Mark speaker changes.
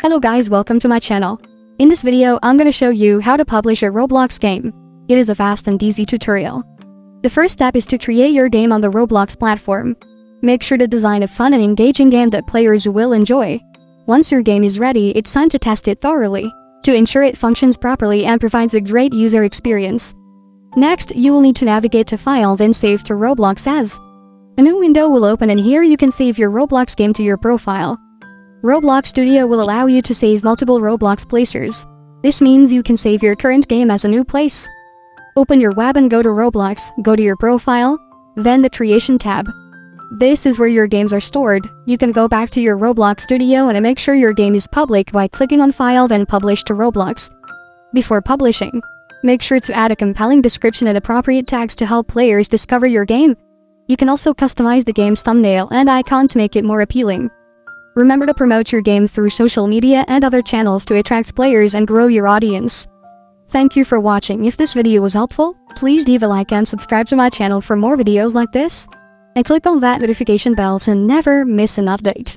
Speaker 1: Hello guys, welcome to my channel. In this video, I'm gonna show you how to publish a Roblox game. It is a fast and easy tutorial. The first step is to create your game on the Roblox platform. Make sure to design a fun and engaging game that players will enjoy. Once your game is ready, it's time to test it thoroughly, to ensure it functions properly and provides a great user experience. Next, you will need to navigate to File, then Save to Roblox as. A new window will open and here you can save your Roblox game to your profile. Roblox Studio will allow you to save multiple Roblox places. This means you can save your current game as a new place. Open your web and go to Roblox, go to your profile, then the Creation tab. This is where your games are stored. You can go back to your Roblox Studio and make sure your game is public by clicking on File then Publish to Roblox. Before publishing, make sure to add a compelling description and appropriate tags to help players discover your game. You can also customize the game's thumbnail and icon to make it more appealing. Remember to promote your game through social media and other channels to attract players and grow your audience. Thank you for watching. If this video was helpful, please leave a like and subscribe to my channel for more videos like this. And click on that notification bell to never miss an update.